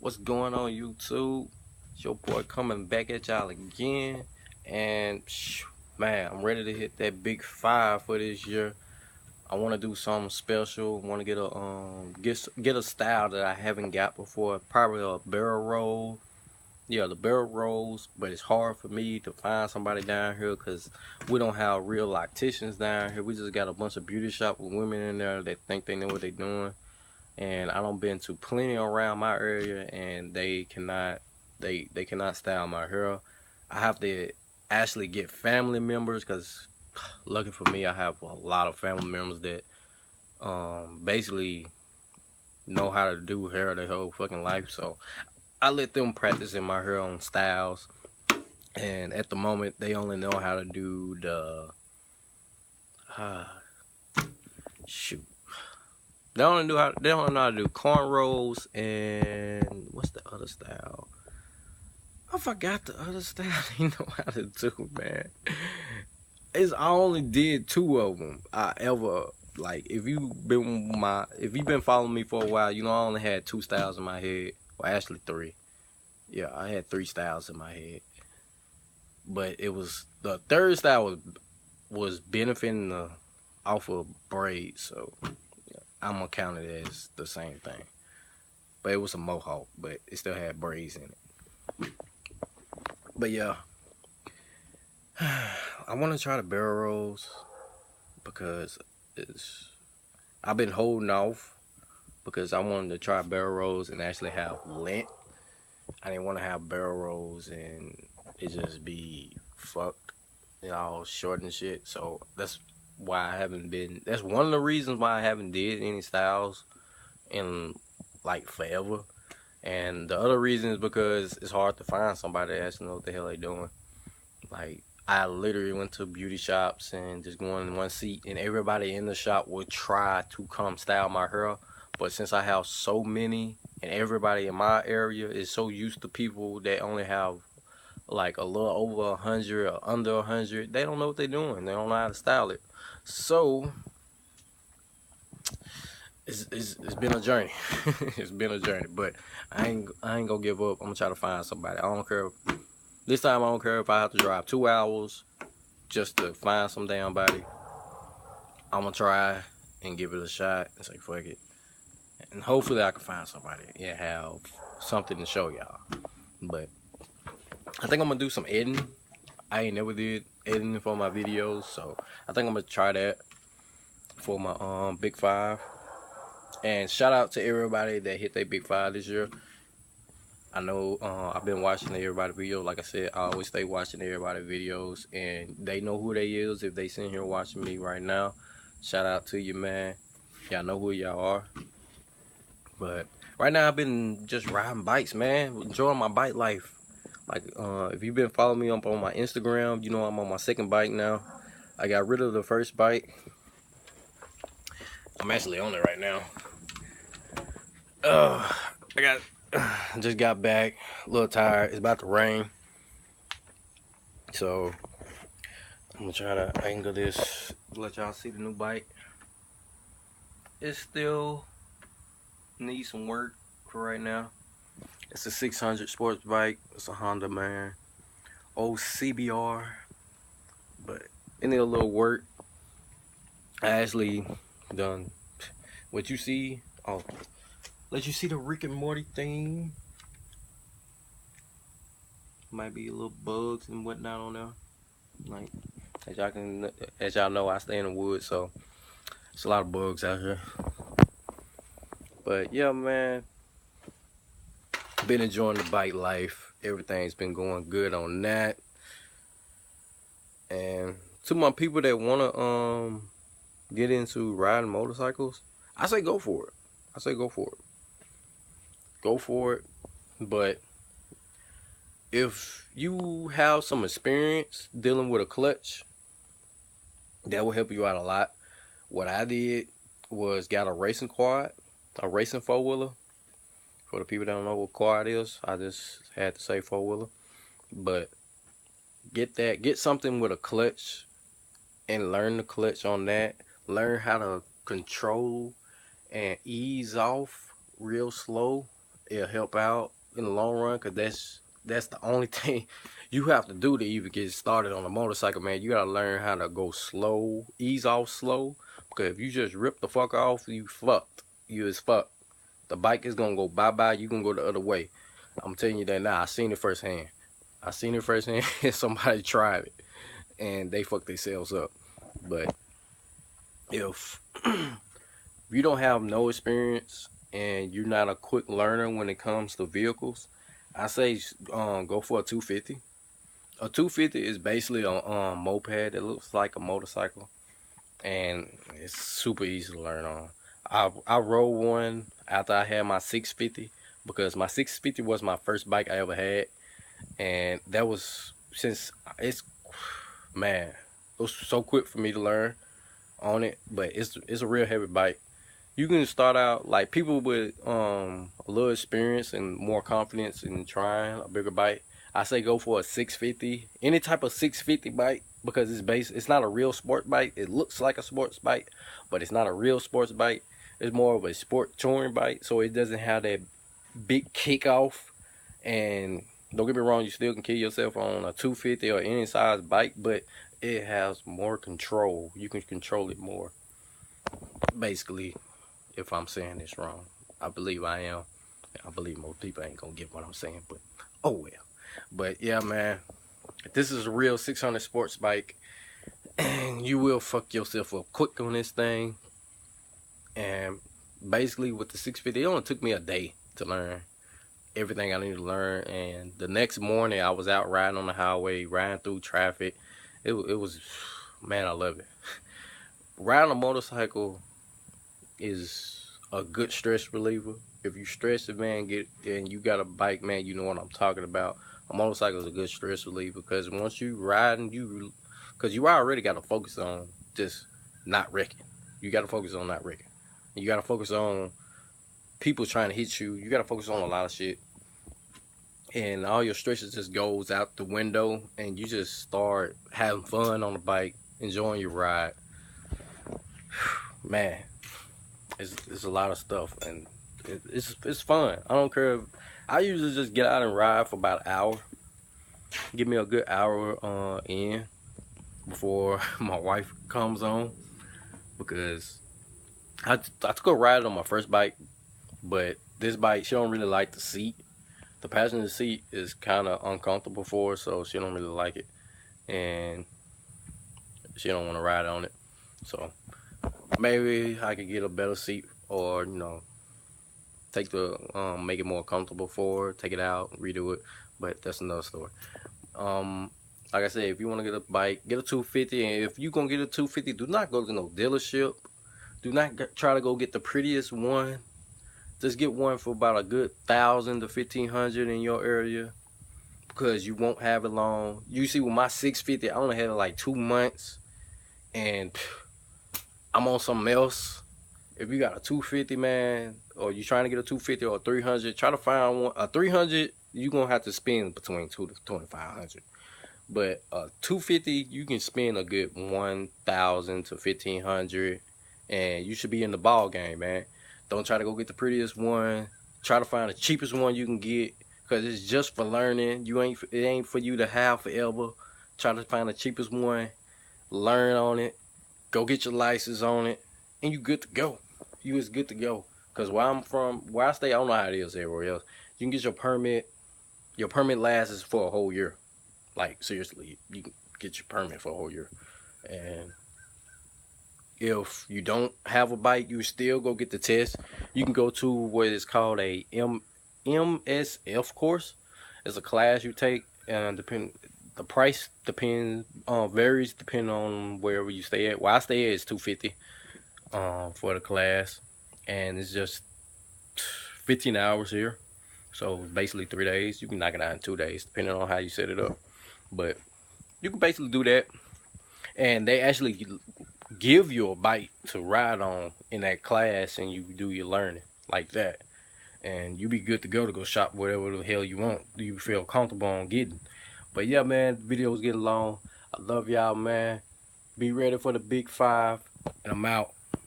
What's going on, YouTube? It's your boy coming back at y'all again, and man, I'm ready to hit that big five for this year. I want to do something special. Want to get a get a style that I haven't got before. Probably a barrel roll. Yeah, the barrel rolls, but it's hard for me to find somebody down here because we don't have real locticians down here. We just got a bunch of beauty shop with women in there that think they know what they're doing, and I don't been to plenty around my area, and they cannot style my hair. I have to actually get family members because, lucky for me, I have a lot of family members that basically know how to do hair their whole fucking life. So I let them practice in my hair on styles, and at the moment they only know how to do the uh, shoot. They don't know how to do cornrows and what's the other style? I forgot the other style they know how to do, man. I only did two of them. I ever like if you've been following me for a while, you know I only had two styles in my head. Well, actually three. Yeah, I had three styles in my head. But it was the third style was benefiting off of braids, so I'm gonna count it as the same thing. But it was a mohawk, but it still had braids in it. But yeah, I want to try the barrel rolls because I've been holding off because I wanted to try barrel rolls and actually have length. I didn't want to have barrel rolls and it just be fucked, short and shit. So that's why I haven't been. That's one of the reasons why I haven't did any styles in like forever. And the other reason is because it's hard to find somebody that actually know what the hell they doing. Like, I literally went to beauty shops and just go in one seat, and everybody in the shop would try to come style my hair. But since I have so many, and everybody in my area is so used to people that only have like a little over 100 or under 100, they don't know what they're doing. They don't know how to style it. So it's been a journey. It's been a journey, but I ain't gonna give up. I'm gonna try to find somebody. I don't care. This time I don't care if I have to drive 2 hours just to find some damn body. I'm gonna try and give it a shot and say fuck it, and hopefully I can find somebody and have something to show y'all. But I think I'm gonna do some editing. I ain't never did editing for my videos, so I think I'm gonna try that for my big five. And shout out to everybody that hit their big five this year. I know I've been watching everybody's videos. Like I said, I always stay watching everybody's videos, and they know who they is if they sitting here watching me right now. Shout out to you, man. Y'all know who y'all are. But right now I've been just riding bikes, man. Enjoying my bike life. Like if you've been following me up on my Instagram, you know I'm on my second bike now. I got rid of the first bike. I'm actually on it right now. Just got back, a little tired. It's about to rain, so I'm gonna try to angle this, let y'all see the new bike. It still needs some work for right now. It's a 600 sports bike. It's a Honda, man. Old CBR, but it need a little work. I actually done what you see. Oh, let you see the Rick and Morty thing. Might be a little bugs and whatnot on there. Like as y'all know, I stay in the woods, so it's a lot of bugs out here. But yeah, man, been enjoying the bike life. Everything's been going good on that. And to my people that wanna get into riding motorcycles, I say go for it. I say go for it. Go for it. But if you have some experience dealing with a clutch, that will help you out a lot. What I did was got a racing quad, a racing four-wheeler. For the people that don't know what quad is, I just had to say four-wheeler. But get something with a clutch and learn the clutch on that. Learn how to control and ease off real slow it'll help out in the long run, because that's the only thing you have to do to even get started on a motorcycle, man. You gotta learn how to go slow, ease off slow, because if you just rip the fuck off, you fucked. You is fucked. The bike is gonna go bye-bye, you gonna go the other way. I'm telling you that now. I seen it firsthand. Somebody tried it and they fucked themselves up. But if you don't have no experience and you're not a quick learner when it comes to vehicles, I say go for a 250. A 250 is basically a moped that looks like a motorcycle, and it's super easy to learn on. I rode one after I had my 650, because my 650 was my first bike I ever had, and that was man, it was so quick for me to learn on it. But it's a real heavy bike. You can start out like people with a little experience and more confidence in trying a bigger bike. I say go for a 650, any type of 650 bike, because it's not a real sports bike. It looks like a sports bike, but it's not a real sports bike. It's more of a sport touring bike, so it doesn't have that big kickoff. And don't get me wrong, you still can kill yourself on a 250 or any size bike, but it has more control. You can control it more, basically. If I'm saying this wrong, I believe I am. I believe most people ain't gonna get what I'm saying, but oh well. But yeah, man, this is a real 600 sports bike, and you will fuck yourself up quick on this thing. And basically with the 650, it only took me a day to learn everything I needed to learn. And the next morning I was out riding on the highway, riding through traffic. It was, man, I love it. Riding a motorcycle is a good stress reliever. If you stress it, man, and you got a bike, man, you know what I'm talking about. A motorcycle is a good stress reliever, because once you riding, because you already got to focus on just not wrecking. You got to focus on not wrecking. You got to focus on people trying to hit you. You got to focus on a lot of shit. And all your stress just goes out the window, and you just start having fun on the bike, enjoying your ride. Man, it's a lot of stuff, and it's fun. I don't care. I usually just get out and ride for about an hour. Give me a good hour in before my wife comes on, because I took a ride on my first bike, but this bike, she don't really like the seat. The passenger seat is kind of uncomfortable for her, so she don't really like it, and she don't want to ride on it. So maybe I could get a better seat, or take make it more comfortable for her, take it out, redo it. But that's another story. Like I said, if you want to get a bike, get a 250. And if you're gonna get a 250, do not go to no dealership. Do not try to go get the prettiest one. Just get one for about a good $1,000 to $1,500 in your area, because you won't have it long. You see, with my 650, I only had it like 2 months, and I'm on something else. If you got a 250, man, or you're trying to get a 250 or a 300, try to find one. A 300, you're gonna have to spend between $200 to $2,500. But a 250, you can spend a good $1,000 to $1,500, and you should be in the ball game, man. Don't try to go get the prettiest one. Try to find the cheapest one you can get, because it's just for learning. It ain't for you to have forever. Try to find the cheapest one, learn on it, go get your license on it, and you good to go. You is good to go. Because where I stay, I don't know how it is everywhere else. You can get your permit. Your permit lasts for a whole year. Like, seriously, you can get your permit for a whole year. And if you don't have a bike, you still go get the test. You can go to what is called a MSF course. It's a class you take, and the price varies depending on wherever you stay at. Where I stay at is $250 for the class, and it's just 15 hours here. So basically 3 days. You can knock it out in 2 days, depending on how you set it up. But you can basically do that, and they actually give you a bike to ride on in that class, and you do your learning like that, and you be good to go shop whatever the hell you want, you feel comfortable on getting. But yeah, man, the video's getting long. I love y'all, man. Be ready for the big 5, and I'm out.